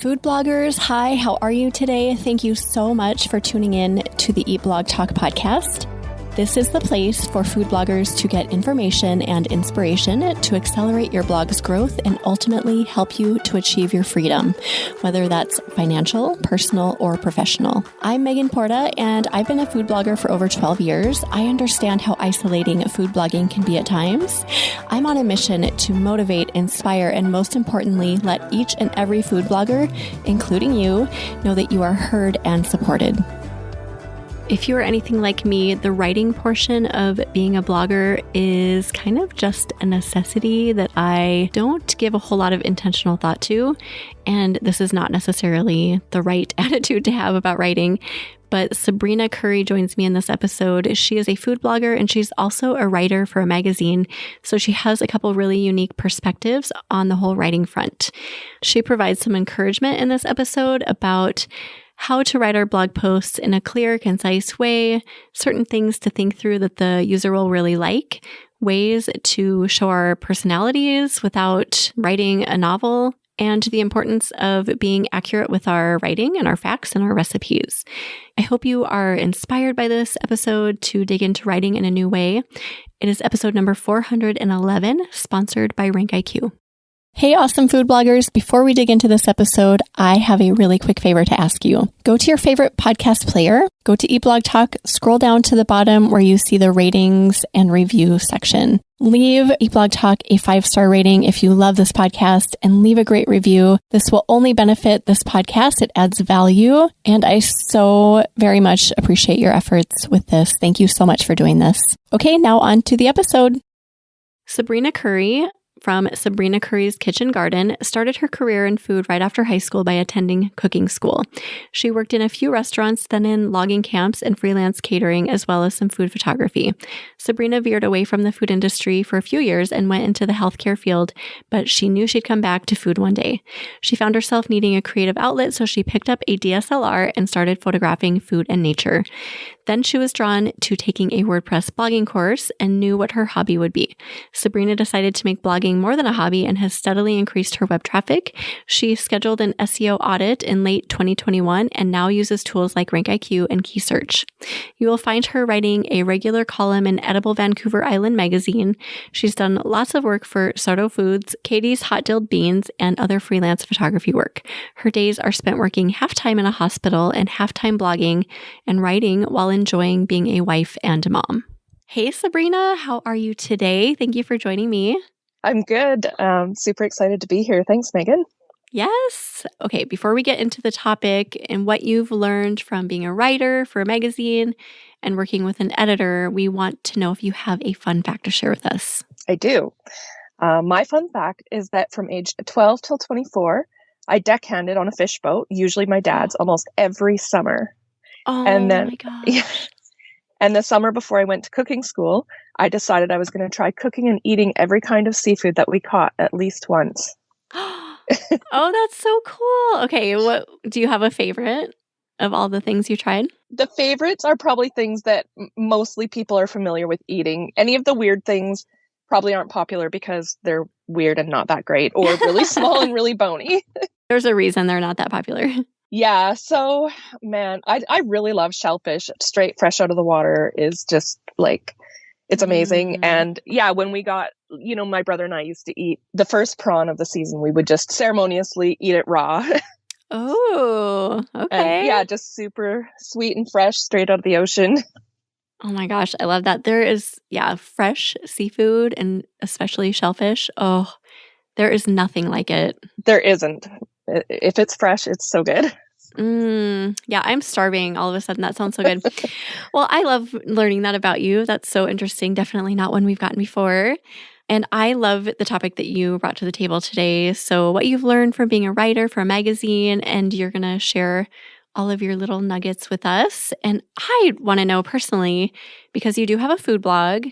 Food bloggers, hi, how are you today? Thank you so much for tuning in to the Eat Blog Talk podcast. This is the place for food bloggers to get information and inspiration to accelerate your blog's growth and ultimately help you to achieve your freedom, whether that's financial, personal, or professional. I'm Megan Porta, and I've been a food blogger for over 12 years. I understand how isolating food blogging can be at times. I'm on a mission to motivate, inspire, and most importantly, let each and every food blogger, including you, know that you are heard and supported. If you are anything like me, the writing portion of being a blogger is kind of just a necessity that I don't give a whole lot of intentional thought to. And this is not necessarily the right attitude to have about writing. But Sabrina Currie joins me in this episode. She is a food blogger and she's also a writer for a magazine. So she has a couple really unique perspectives on the whole writing front. She provides some encouragement in this episode about how to write our blog posts in a clear, concise way, certain things to think through that the user will really like, ways to show our personalities without writing a novel, and the importance of being accurate with our writing and our facts and our recipes. I hope you are inspired by this episode to dig into writing in a new way. It is episode number 411, sponsored by RankIQ. Hey, awesome food bloggers. Before we dig into this episode, I have a really quick favor to ask you. Go to your favorite podcast player, go to Eat Blog Talk, scroll down to the bottom where you see the ratings and review section. Leave Eat Blog Talk a 5-star rating if you love this podcast and leave a great review. This will only benefit this podcast. It adds value, and I so very much appreciate your efforts with this. Thank you so much for doing this. Okay, now on to the episode. Sabrina Currie from Sabrina Currie's Kitchen Garden started her career in food right after high school by attending cooking school. She worked in a few restaurants, then in logging camps and freelance catering, as well as some food photography. Sabrina veered away from the food industry for a few years and went into the healthcare field, but she knew she'd come back to food one day. She found herself needing a creative outlet, so she picked up a DSLR and started photographing food and nature. Then she was drawn to taking a WordPress blogging course and knew what her hobby would be. Sabrina decided to make blogging more than a hobby and has steadily increased her web traffic. She scheduled an SEO audit in late 2021 and now uses tools like RankIQ and Keysearch. You will find her writing a regular column in Edible Vancouver Island magazine. She's done lots of work for Soto Foods, Katie's Hot Dilled Beans, and other freelance photography work. Her days are spent working half-time in a hospital and half-time blogging and writing while enjoying being a wife and mom. Hey, Sabrina, how are you today? Thank you for joining me. I'm good. Super excited to be here. Thanks, Megan. Yes. Okay, before we get into the topic and what you've learned from being a writer for a magazine and working with an editor, we want to know if you have a fun fact to share with us. I do. My fun fact is that from age 12 till 24, I deckhanded on a fish boat, usually my dad's, almost every summer. Oh, and then, my gosh. Yeah, and the summer before I went to cooking school, I decided I was going to try cooking and eating every kind of seafood that we caught at least once. Oh, that's so cool. Okay, what do you have a favorite of all the things you tried? The favorites are probably things that mostly people are familiar with eating. Any of the weird things probably aren't popular because they're weird and not that great, or really small and really bony. There's a reason they're not that popular. Yeah, so man, I really love shellfish. Straight fresh out of the water is just like, it's amazing. And yeah, when we got, my brother and I used to eat the first prawn of the season, we would just ceremoniously eat it raw. Oh, okay. And yeah, just super sweet and fresh, straight out of the ocean. Oh my gosh, I love that. There is, fresh seafood and especially shellfish. Oh, there is nothing like it. There isn't. If it's fresh, it's so good. Yeah, I'm starving all of a sudden. That sounds so good. Well, I love learning that about you. That's so interesting. Definitely not one we've gotten before. And I love the topic that you brought to the table today. So what you've learned from being a writer for a magazine, and you're going to share all of your little nuggets with us. And I want to know personally, because you do have a food blog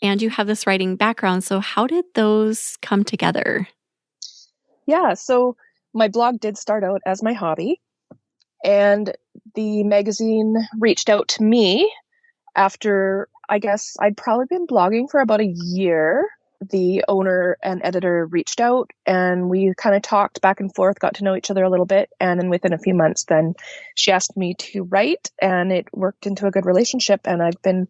and you have this writing background. So how did those come together? Yeah, so my blog did start out as my hobby. And the magazine reached out to me after, I guess, I'd probably been blogging for about a year. the owner and editor reached out and we kind of talked back and forth, got to know each other a little bit. And then within a few months, then she asked me to write and it worked into a good relationship. And I've been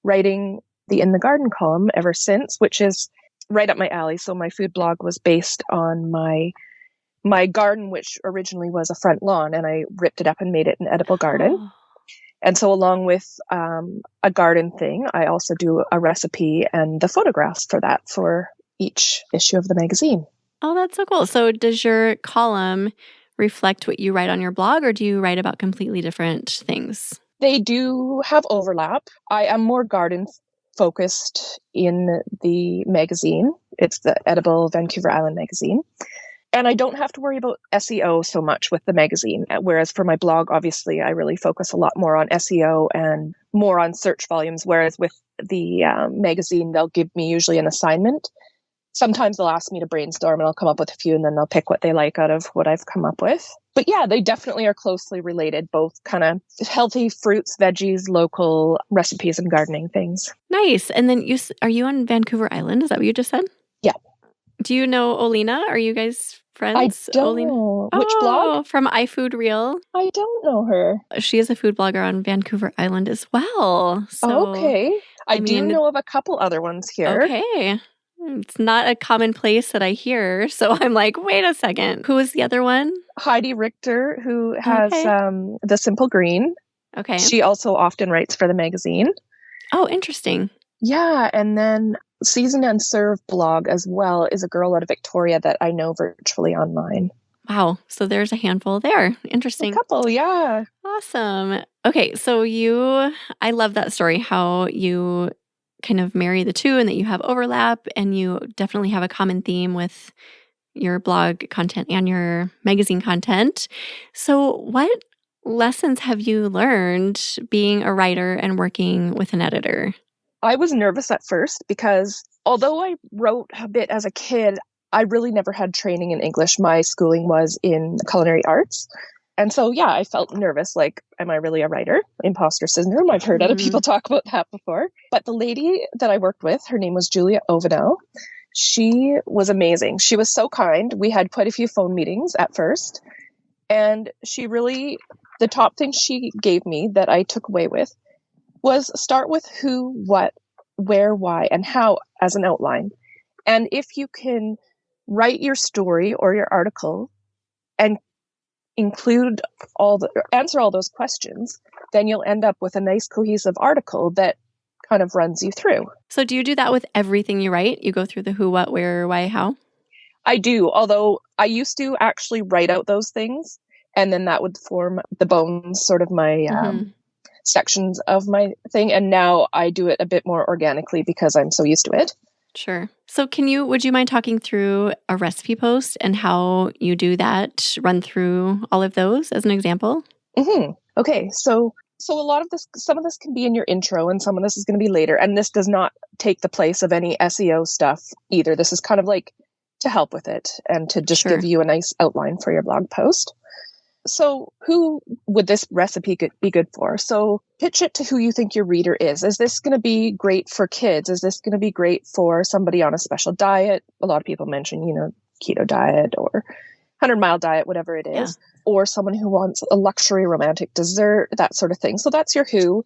writing the In the Garden column ever since, which is right up my alley. So my food blog was based on my garden, which originally was a front lawn, and I ripped it up and made it an edible garden. Oh. And so along with a garden thing, I also do a recipe and the photographs for that for each issue of the magazine. Oh, that's so cool. So does your column reflect what you write on your blog, or do you write about completely different things? They do have overlap. I am more garden focused in the magazine. It's the Edible Vancouver Island magazine. And I don't have to worry about SEO so much with the magazine. Whereas for my blog, obviously, I really focus a lot more on SEO and more on search volumes. Whereas with the magazine, they'll give me usually an assignment. Sometimes they'll ask me to brainstorm and I'll come up with a few and then they'll pick what they like out of what I've come up with. But yeah, they definitely are closely related, both kind of healthy fruits, veggies, local recipes and gardening things. Nice. And then are you on Vancouver Island? Is that what you just said? Yeah. Do you know Olina? Are you guys friends? I don't know. Which blog? From iFood Real. I don't know her. She is a food blogger on Vancouver Island as well. So, okay. I do know of a couple other ones here. Okay. It's not a common place that I hear. So I'm like, wait a second. Who is the other one? Heidi Richter, who has The Simple Green. Okay. She also often writes for the magazine. Oh, interesting. Yeah. And then Season and Serve blog as well is a girl out of Victoria that I know virtually online. Wow. So there's a handful there. Interesting. A couple, yeah. Awesome. Okay. So I love that story, how you kind of marry the two and that you have overlap and you definitely have a common theme with your blog content and your magazine content. So what lessons have you learned being a writer and working with an editor? I was nervous at first because although I wrote a bit as a kid, I really never had training in English. My schooling was in culinary arts. And so, yeah, I felt nervous. Like, am I really a writer? Imposter syndrome. I've heard other people talk about that before. But the lady that I worked with, her name was Julia Ovenel. She was amazing. She was so kind. We had quite a few phone meetings at first. And the top thing she gave me that I took away with was start with who, what, where, why, and how as an outline. And if you can write your story or your article and answer all those questions, then you'll end up with a nice cohesive article that kind of runs you through. So do you do that with everything you write? You go through the who, what, where, why, how? I do, although I used to actually write out those things and then that would form the bones, sort of my sections of my thing. And now I do it a bit more organically because I'm so used to it. Sure. So would you mind talking through a recipe post and how you do that, run through all of those as an example? Mm-hmm. Okay. So a lot of this, some of this can be in your intro and some of this is going to be later. And this does not take the place of any SEO stuff either. This is kind of like to help with it and to just give you a nice outline for your blog post. So who would this recipe be good for? So pitch it to who you think your reader is. Is this going to be great for kids? Is this going to be great for somebody on a special diet? A lot of people mention, keto diet or 100-mile diet, whatever it is, or someone who wants a luxury romantic dessert, that sort of thing. So that's your who.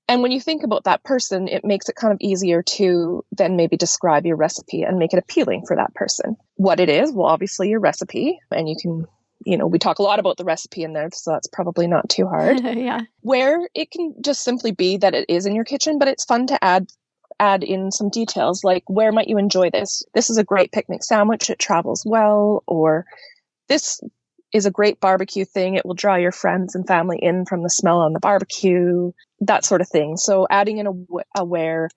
And when you think about that person, it makes it kind of easier to then maybe describe your recipe and make it appealing for that person. What it is, well, obviously your recipe, and you can we talk a lot about the recipe in there, so that's probably not too hard. Yeah. Where it can just simply be that it is in your kitchen, but it's fun to add in some details, like where might you enjoy this? This is a great picnic sandwich. It travels well. Or this is a great barbecue thing. It will draw your friends and family in from the smell on the barbecue, that sort of thing. So adding in a where,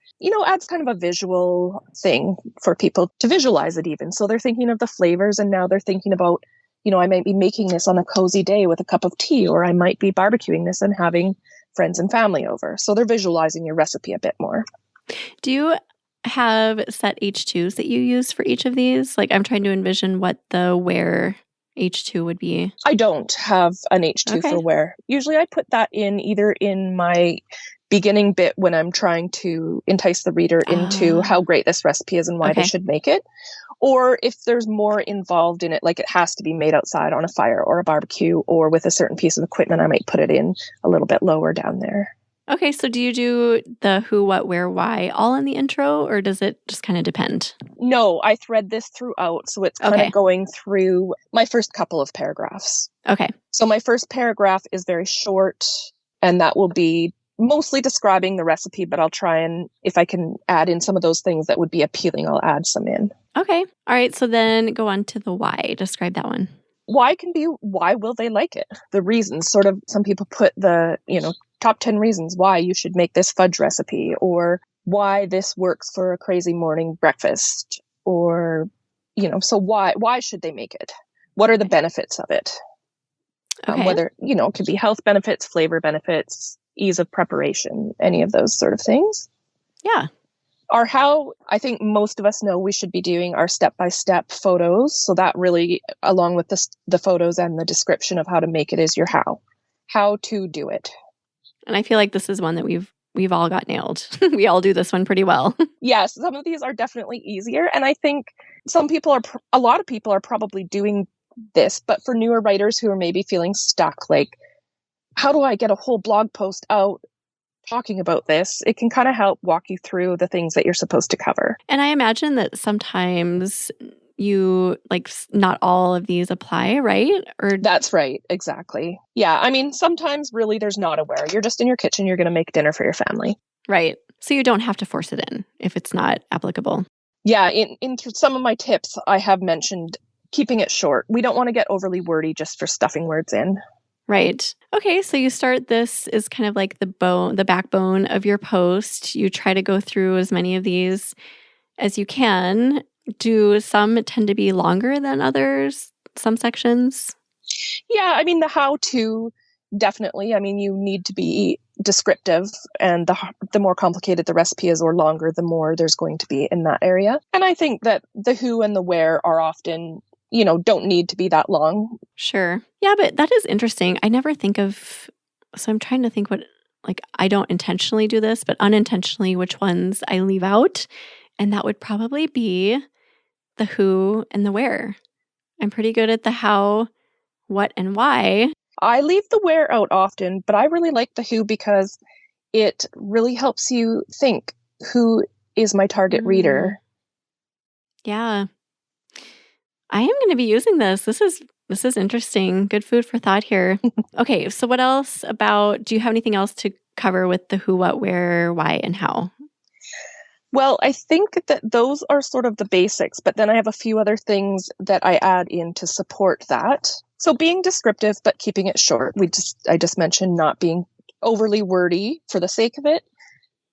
adds kind of a visual thing for people to visualize it even. So they're thinking of the flavors and now they're thinking about, I might be making this on a cozy day with a cup of tea, or I might be barbecuing this and having friends and family over. So they're visualizing your recipe a bit more. Do you have set H2s that you use for each of these? Like, I'm trying to envision what the where H2 would be. I don't have an H2 for where. Usually I put that in either in my beginning bit when I'm trying to entice the reader into how great this recipe is and why they should make it. Or if there's more involved in it, like it has to be made outside on a fire or a barbecue or with a certain piece of equipment, I might put it in a little bit lower down there. Okay, so do you do the who, what, where, why all in the intro, or does it just kind of depend? No, I thread this throughout, so it's kind of going through my first couple of paragraphs. Okay. So my first paragraph is very short, and that will be mostly describing the recipe, but I'll try and, if I can add in some of those things that would be appealing, I'll add some in. Okay. All right, so then go on to the why. Describe that one. Why can be, why will they like it? The reasons, sort of, some people put the, top 10 reasons why you should make this fudge recipe, or why this works for a crazy morning breakfast, or, so why should they make it? What are the benefits of it? Whether, it could be health benefits, flavor benefits, ease of preparation, any of those sort of things. Yeah. Or how I think most of us know we should be doing our step-by-step photos. So that really, along with the photos and the description of how to make it, is your how to do it. And I feel like this is one that we've all got nailed. We all do this one pretty well. Yes, some of these are definitely easier. And I think a lot of people are probably doing this, but for newer writers who are maybe feeling stuck, like, how do I get a whole blog post out talking about this? It can kind of help walk you through the things that you're supposed to cover. And I imagine that sometimes not all of these apply, right? Or that's right. Exactly. Yeah. I mean, sometimes really there's not a where. You're just in your kitchen. You're going to make dinner for your family. Right. So you don't have to force it in if it's not applicable. Yeah. In some of my tips, I have mentioned keeping it short. We don't want to get overly wordy just for stuffing words in. Right. Okay. So you start, this is kind of like the backbone of your post. You try to go through as many of these as you can. Do some tend to be longer than others, some sections? Yeah, I mean, the how-to, definitely. I mean, you need to be descriptive, and the more complicated the recipe is or longer, the more there's going to be in that area. And I think that the who and the where are often, don't need to be that long. Sure. Yeah, but that is interesting. I never think of, so I'm trying to think I don't intentionally do this, but unintentionally which ones I leave out. And that would probably be the who and the where. I'm pretty good at the how, what, and why. I leave the where out often, but I really like the who because it really helps you think, who is my target reader? Yeah. I am going to be using this. This is interesting. Good food for thought here. Okay, so what else do you have anything else to cover with the who, what, where, why, and how? Well, I think that those are sort of the basics, but then I have a few other things that I add in to support that. So being descriptive, but keeping it short. I just mentioned not being overly wordy for the sake of it,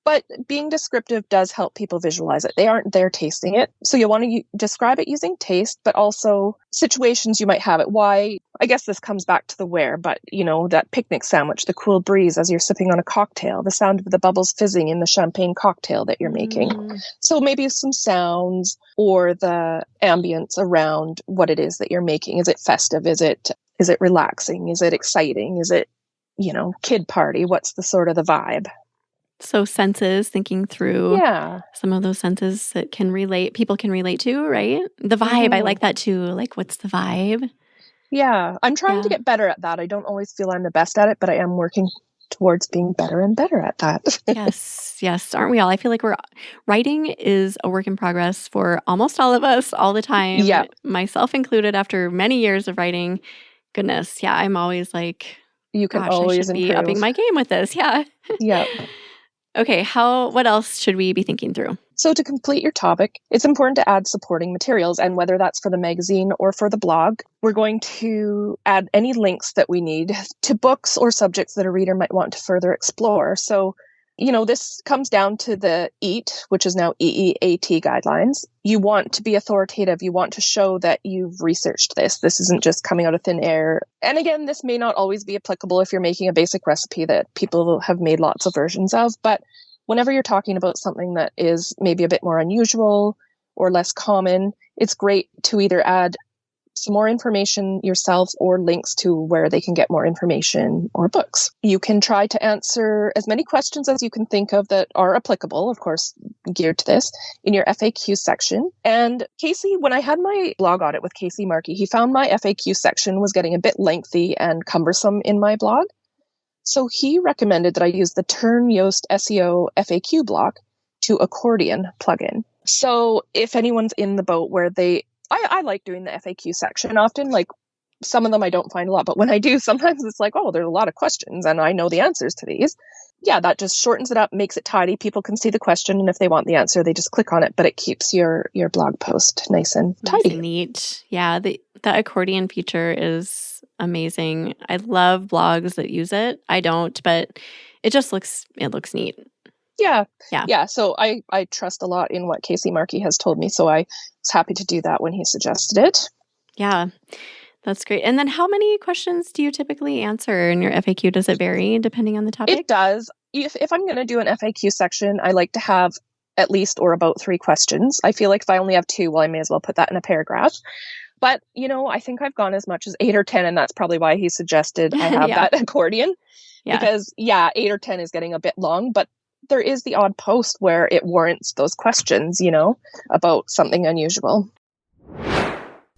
but being descriptive does help people visualize it. They aren't there tasting it. So you want to describe it using taste, but also situations you might have it. Why? I guess this comes back to the where, but that picnic sandwich, the cool breeze as you're sipping on a cocktail, the sound of the bubbles fizzing in the champagne cocktail that you're making. So maybe some sounds or the ambience around what it is that you're making. Is it festive? Is it relaxing? Is it exciting? Is it, kid party? What's the sort of the vibe? So senses, thinking through some of those senses that people can relate to, right? The vibe, I like that too. Like, what's the vibe? Yeah, I'm trying to get better at that. I don't always feel I'm the best at it, but I am working towards being better and better at that. Yes. Aren't we all? I feel like writing is a work in progress for almost all of us all the time. Yeah. Myself included, after many years of writing. Goodness, yeah, I'm always like, you can always I should be upping my game with this. Yeah. Yeah. Okay, what else should we be thinking through? So to complete your topic, it's important to add supporting materials, and whether that's for the magazine or for the blog, we're going to add any links that we need to books or subjects that a reader might want to further explore. So, this comes down to the EAT, which is now EEAT guidelines. You want to be authoritative. You want to show that you've researched this. This isn't just coming out of thin air. And again, this may not always be applicable if you're making a basic recipe that people have made lots of versions of, but whenever you're talking about something that is maybe a bit more unusual or less common, it's great to either add some more information yourself or links to where they can get more information or books. You can try to answer as many questions as you can think of that are applicable, of course, geared to this, in your FAQ section. And Casey, when I had my blog audit with Casey Markee, he found my FAQ section was getting a bit lengthy and cumbersome in my blog. So he recommended that I use the Turn Yoast SEO FAQ block to Accordion plugin. So if anyone's in the boat where I like doing the FAQ section often, like some of them I don't find a lot, but when I do, sometimes it's like, oh, there's a lot of questions and I know the answers to these. Yeah, that just shortens it up, makes it tidy. People can see the question, and if they want the answer, they just click on it, but it keeps your blog post nice and tidy. Nice and neat. Yeah, the accordion feature is amazing. I love blogs that use it. I don't, but it looks neat. Yeah. So I trust a lot in what Casey Markee has told me. So I was happy to do that when he suggested it. Yeah, that's great. And then how many questions do you typically answer in your FAQ? Does it vary depending on the topic? It does. If I'm going to do an FAQ section, I like to have at least or about 3 questions. I feel like if I only have 2, well, I may as well put that in a paragraph. But, I think I've gone as much as 8 or 10, and that's probably why he suggested I have that accordion. Yeah. Because, 8 or 10 is getting a bit long, but there is the odd post where it warrants those questions, about something unusual.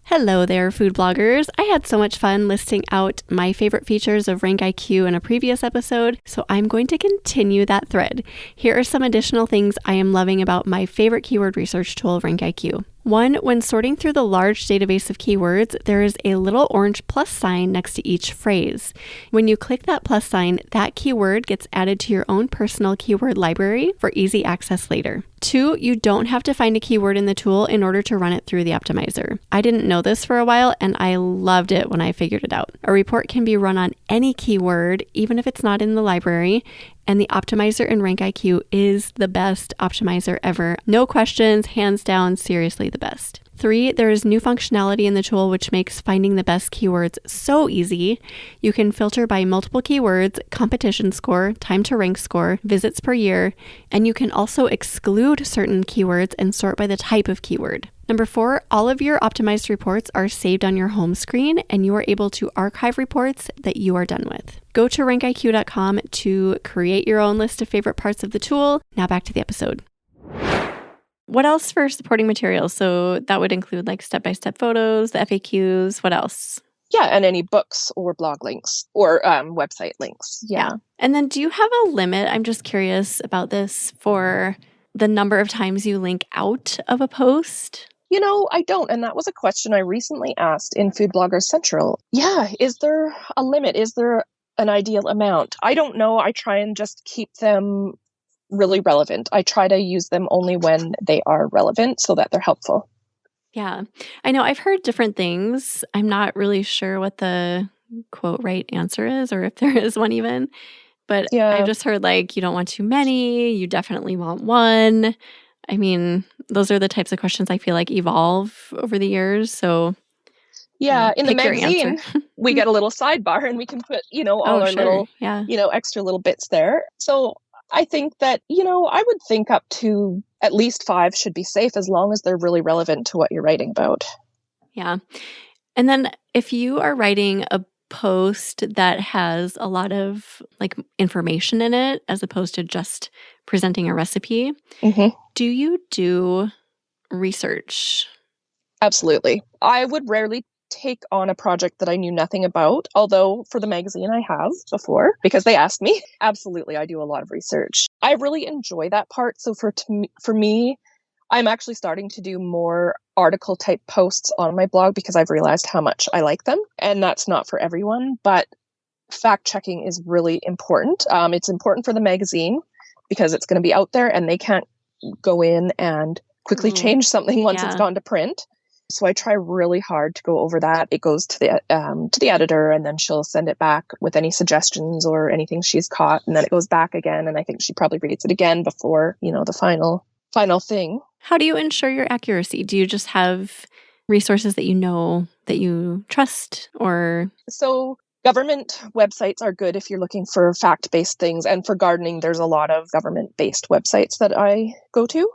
Hello there, food bloggers. I had so much fun listing out my favorite features of RankIQ in a previous episode, so I'm going to continue that thread. Here are some additional things I am loving about my favorite keyword research tool, RankIQ. 1, when sorting through the large database of keywords, there is a little orange plus sign next to each phrase. When you click that plus sign, that keyword gets added to your own personal keyword library for easy access later. 2, you don't have to find a keyword in the tool in order to run it through the optimizer. I didn't know this for a while, and I loved it when I figured it out. A report can be run on any keyword, even if it's not in the library, and the optimizer in RankIQ is the best optimizer ever. No questions, hands down, seriously the best. 3, there is new functionality in the tool which makes finding the best keywords so easy. You can filter by multiple keywords, competition score, time to rank score, visits per year, and you can also exclude certain keywords and sort by the type of keyword. Number 4, all of your optimized reports are saved on your home screen, and you are able to archive reports that you are done with. Go to rankiq.com to create your own list of favorite parts of the tool. Now back to the episode. What else for supporting materials? So that would include like step-by-step photos, the FAQs, what else? Yeah, and any books or blog links or website links. Yeah. And then do you have a limit? I'm just curious about this for the number of times you link out of a post. I don't. And that was a question I recently asked in Food Bloggers Central. Yeah. Is there a limit? Is there an ideal amount? I don't know. I try and just keep them really relevant. I try to use them only when they are relevant so that they're helpful. Yeah. I know I've heard different things. I'm not really sure what the quote right answer is or if there is one even. But I've just heard you don't want too many. You definitely want one. I mean, those are the types of questions I feel like evolve over the years. So in the magazine, we get a little sidebar and we can put, all our little, extra little bits there. So I think that, I would think up to at least 5 should be safe as long as they're really relevant to what you're writing about. Yeah. And then if you are writing a post that has a lot of information in it as opposed to just presenting a recipe, do you do research? Absolutely. I would rarely take on a project that I knew nothing about, although for the magazine I have before because they asked me. Absolutely, I do a lot of research. I really enjoy that part. So for me, I'm actually starting to do more article type posts on my blog because I've realized how much I like them. And that's not for everyone, but fact checking is really important. It's important for the magazine because it's going to be out there and they can't go in and quickly change something once it's gone to print. So I try really hard to go over that. It goes to the editor and then she'll send it back with any suggestions or anything she's caught. And then it goes back again. And I think she probably reads it again before, the final thing. How do you ensure your accuracy? Do you just have resources that you know that you trust or? So government websites are good if you're looking for fact-based things. And for gardening, there's a lot of government-based websites that I go to.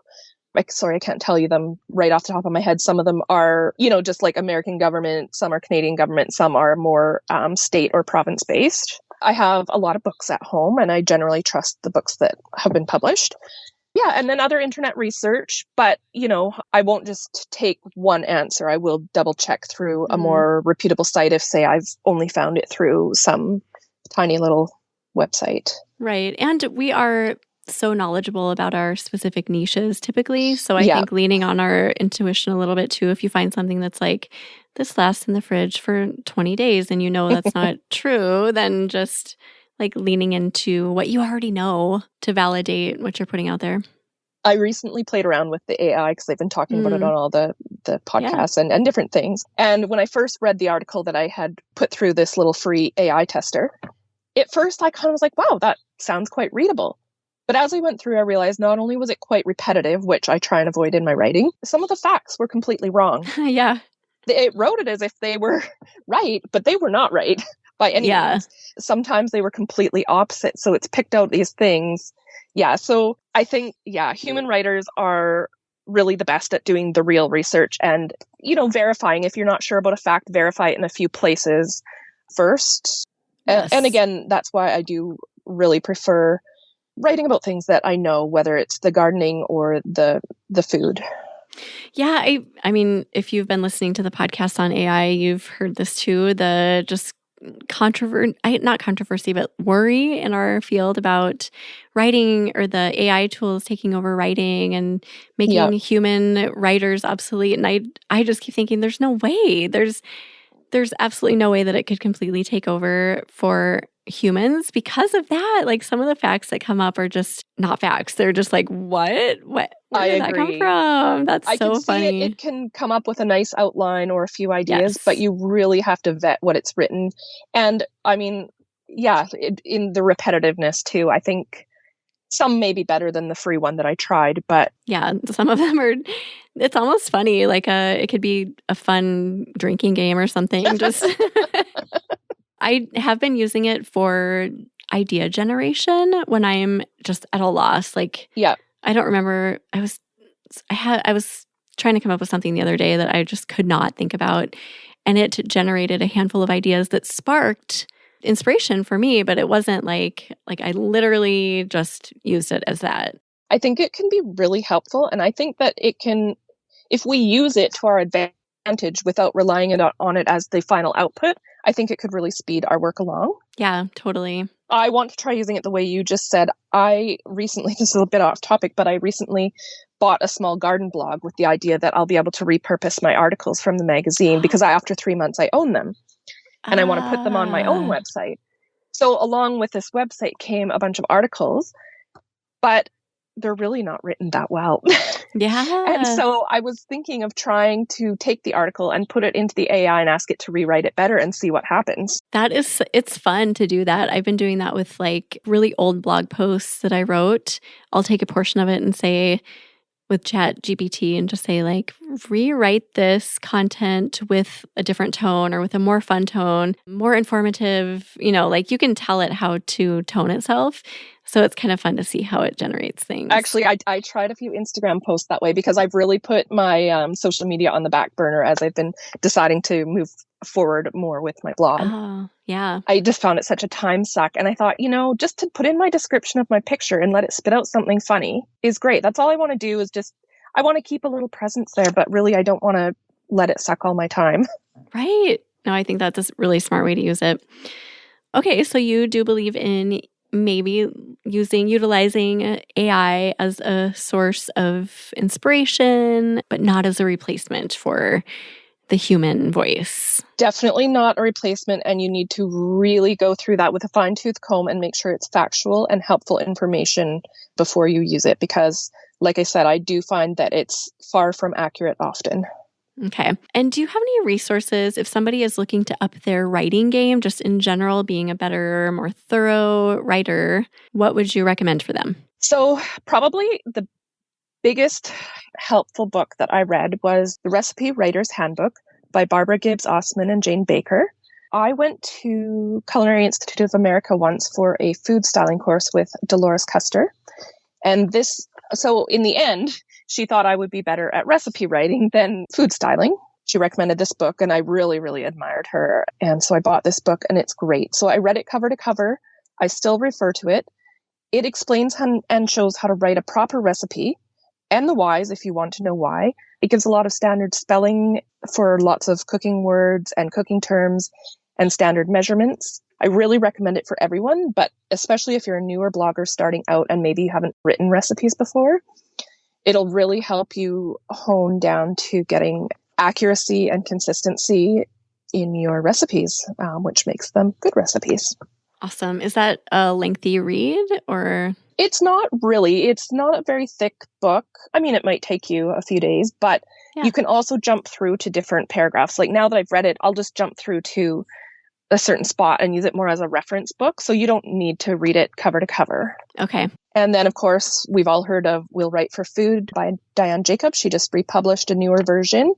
Sorry, I can't tell you them right off the top of my head. Some of them are, just like American government, some are Canadian government, some are more state or province based. I have a lot of books at home and I generally trust the books that have been published. Yeah, and then other internet research, but, I won't just take one answer. I will double check through a more reputable site if, say, I've only found it through some tiny little website. Right. And we are so knowledgeable about our specific niches typically. So I think leaning on our intuition a little bit too, if you find something that's like, this lasts in the fridge for 20 days and that's not true, then just like leaning into what you already know to validate what you're putting out there. I recently played around with the AI because they've been talking about it on all the podcasts and different things. And when I first read the article that I had put through this little free AI tester, at first I kind of was like, wow, that sounds quite readable. But as I went through, I realized not only was it quite repetitive, which I try and avoid in my writing, some of the facts were completely wrong. Yeah. It wrote it as if they were right, but they were not right by any means. Sometimes they were completely opposite. So it's picked out these things. Yeah. So I think, human writers are really the best at doing the real research and, verifying. If you're not sure about a fact, verify it in a few places first. Yes. And again, that's why I do really prefer writing about things that I know, whether it's the gardening or the food. Yeah, I mean, if you've been listening to the podcast on AI, you've heard this too, the just not controversy, but worry in our field about writing or the AI tools taking over writing and making human writers obsolete. And I just keep thinking there's no way. There's absolutely no way that it could completely take over for humans because of that. Like some of the facts that come up are just not facts. They're just like, what? Where did that come from? That's so funny. It can come up with a nice outline or a few ideas, but you really have to vet what it's written. And I mean, in the repetitiveness too, I think some may be better than the free one that I tried, but yeah, some of them are, it's almost funny. Like it could be a fun drinking game or something. Just I have been using it for idea generation when I'm just at a loss. Like, I don't remember. I was trying to come up with something the other day that I just could not think about, and it generated a handful of ideas that sparked inspiration for me. But it wasn't like I literally just used it as that. I think it can be really helpful, and I think that it can, if we use it to our advantage without relying on it as the final output, I think it could really speed our work along. Yeah, totally. I want to try using it the way you just said. I recently, this is a bit off topic, but I recently bought a small garden blog with the idea that I'll be able to repurpose my articles from the magazine because after 3 months I own them and I want to put them on my own website. So along with this website came a bunch of articles, but they're really not written that well. Yeah. And so I was thinking of trying to take the article and put it into the AI and ask it to rewrite it better and see what happens. It's fun to do that. I've been doing that with like really old blog posts that I wrote. I'll take a portion of it and say with ChatGPT and just say like, rewrite this content with a different tone or with a more fun tone, more informative, like you can tell it how to tone itself. So it's kind of fun to see how it generates things. Actually, I tried a few Instagram posts that way because I've really put my social media on the back burner as I've been deciding to move forward more with my blog. Oh, yeah. I just found it such a time suck. And I thought, just to put in my description of my picture and let it spit out something funny is great. That's all I want to do is I want to keep a little presence there, but really I don't want to let it suck all my time. Right. No, I think that's a really smart way to use it. Okay, so you do believe in maybe utilizing AI as a source of inspiration, but not as a replacement for the human voice. Definitely not a replacement, and you need to really go through that with a fine-tooth comb and make sure it's factual and helpful information before you use it, because like I said, I do find that it's far from accurate often. Okay. And do you have any resources if somebody is looking to up their writing game, just in general, being a better, more thorough writer? What would you recommend for them? So probably the biggest helpful book that I read was The Recipe Writer's Handbook by Barbara Gibbs Osman and Jane Baker. I went to Culinary Institute of America once for a food styling course with Dolores Custer. And so in the end, she thought I would be better at recipe writing than food styling. She recommended this book and I really, really admired her. And so I bought this book and it's great. So I read it cover to cover. I still refer to it. It explains and shows how to write a proper recipe and the whys if you want to know why. It gives a lot of standard spelling for lots of cooking words and cooking terms and standard measurements. I really recommend it for everyone, but especially if you're a newer blogger starting out and maybe you haven't written recipes before, it'll really help you hone down to getting accuracy and consistency in your recipes, which makes them good recipes. Awesome. Is that a lengthy read or? It's not really. It's not a very thick book. I mean, it might take you a few days, but you can also jump through to different paragraphs. Like now that I've read it, I'll just jump through to a certain spot and use it more as a reference book. So you don't need to read it cover to cover. Okay. And then, of course, we've all heard of We'll Write for Food by Diane Jacobs. She just republished a newer version.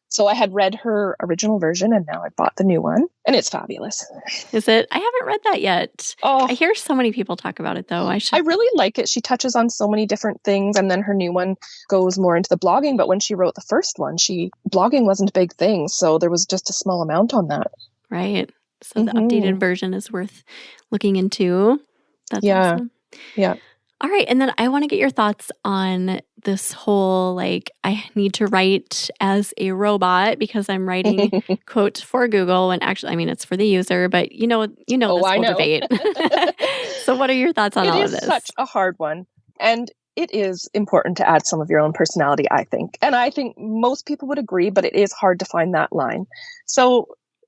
So I had read her original version and now I bought the new one and it's fabulous. Is it? I haven't read that yet. Oh, I hear so many people talk about it though. I really like it. She touches on so many different things and then her new one goes more into the blogging. But when she wrote the first one, blogging wasn't a big thing. So there was just a small amount on that. Right. So the updated version is worth looking into. That's awesome. Yeah. All right. And then I want to get your thoughts on this whole, like, I need to write as a robot because I'm writing quote for Google when actually, I mean, it's for the user, but you know this whole debate. So what are your thoughts on all of this? It is such a hard one. And it is important to add some of your own personality, I think. And I think most people would agree, but it is hard to find that line. So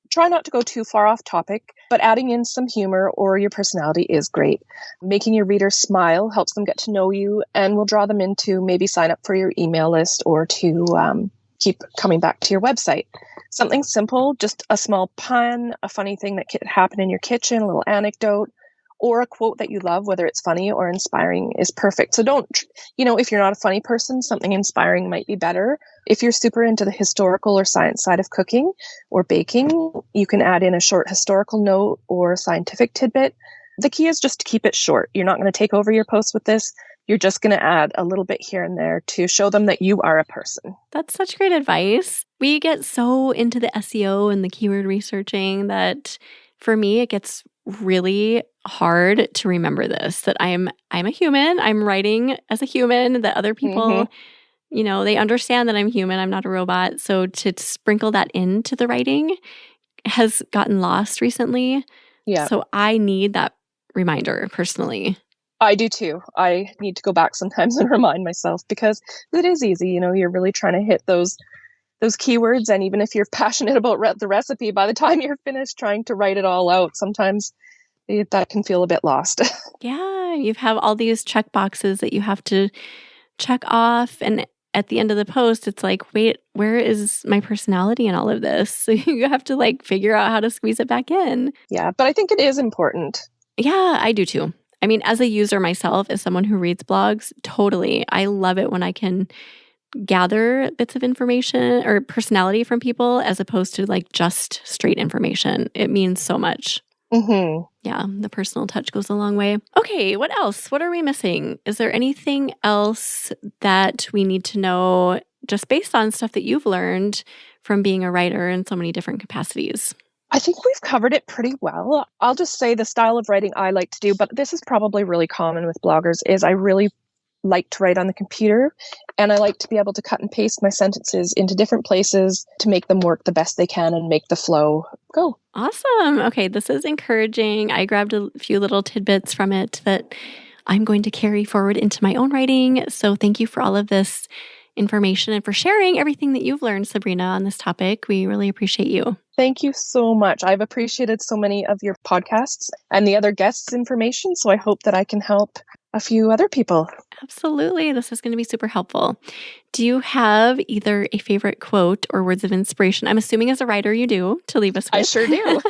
try not to go too far off topic, but adding in some humor or your personality is great. Making your readers smile helps them get to know you and will draw them in to maybe sign up for your email list or to keep coming back to your website. Something simple, just a small pun, a funny thing that could happen in your kitchen, a little anecdote, or a quote that you love, whether it's funny or inspiring, is perfect. So don't, if you're not a funny person, something inspiring might be better. If you're super into the historical or science side of cooking or baking, you can add in a short historical note or scientific tidbit. The key is just to keep it short. You're not going to take over your post with this. You're just going to add a little bit here and there to show them that you are a person. That's such great advice. We get so into the SEO and the keyword researching that for me, it gets really hard to remember this, that I'm a human. I'm writing as a human, that other people, they understand that I'm human. I'm not a robot. So to sprinkle that into the writing has gotten lost recently. Yeah. So I need that reminder personally. I do too. I need to go back sometimes and remind myself because it is easy. You're really trying to hit those keywords. And even if you're passionate about the recipe, by the time you're finished trying to write it all out, sometimes that can feel a bit lost. Yeah. You have all these check boxes that you have to check off. And at the end of the post, it's like, wait, where is my personality in all of this? So you have to figure out how to squeeze it back in. Yeah. But I think it is important. Yeah, I do too. I mean, as a user myself, as someone who reads blogs, totally. I love it when I can gather bits of information or personality from people as opposed to just straight information. It means so much. Mm-hmm. Yeah, the personal touch goes a long way. Okay, what else? What are we missing? Is there anything else that we need to know just based on stuff that you've learned from being a writer in so many different capacities? I think we've covered it pretty well. I'll just say the style of writing I like to do, but this is probably really common with bloggers, is I really like to write on the computer and I like to be able to cut and paste my sentences into different places to make them work the best they can and make the flow go. Awesome. Okay, this is encouraging. I grabbed a few little tidbits from it that I'm going to carry forward into my own writing. So thank you for all of this information and for sharing everything that you've learned, Sabrina, on this topic. We really appreciate you. Thank you so much. I've appreciated so many of your podcasts and the other guests' information, so I hope that I can help a few other people. Absolutely. This is going to be super helpful. Do you have either a favorite quote or words of inspiration? I'm assuming as a writer you do, to leave us with. I sure do.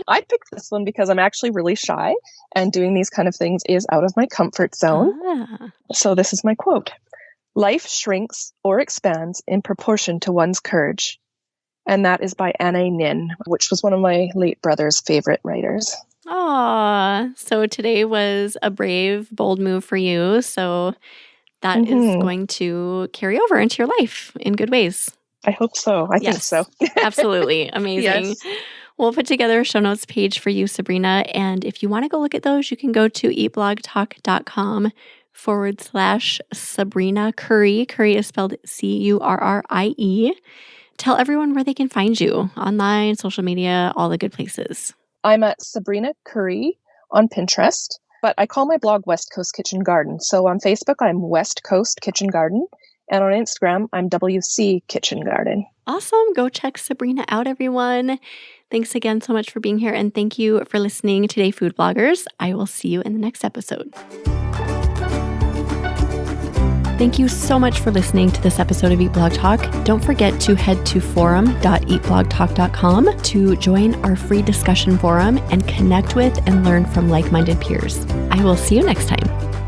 I picked this one because I'm actually really shy and doing these kind of things is out of my comfort zone. So this is my quote. Life shrinks or expands in proportion to one's courage. And that is by Anna Nin, which was one of my late brother's favorite writers. Aw, so today was a brave, bold move for you. So that is going to carry over into your life in good ways. I hope so. I think so. Absolutely. Amazing. Yes. We'll put together a show notes page for you, Sabrina. And if you want to go look at those, you can go to eatblogtalk.com/Sabrina Currie. Currie is spelled Currie. Tell everyone where they can find you online, social media, all the good places. I'm at Sabrina Currie on Pinterest, but I call my blog West Coast Kitchen Garden. So on Facebook, I'm West Coast Kitchen Garden. And on Instagram, I'm WC Kitchen Garden. Awesome. Go check Sabrina out, everyone. Thanks again so much for being here. And thank you for listening today, food bloggers. I will see you in the next episode. Thank you so much for listening to this episode of Eat Blog Talk. Don't forget to head to forum.eatblogtalk.com to join our free discussion forum and connect with and learn from like-minded peers. I will see you next time.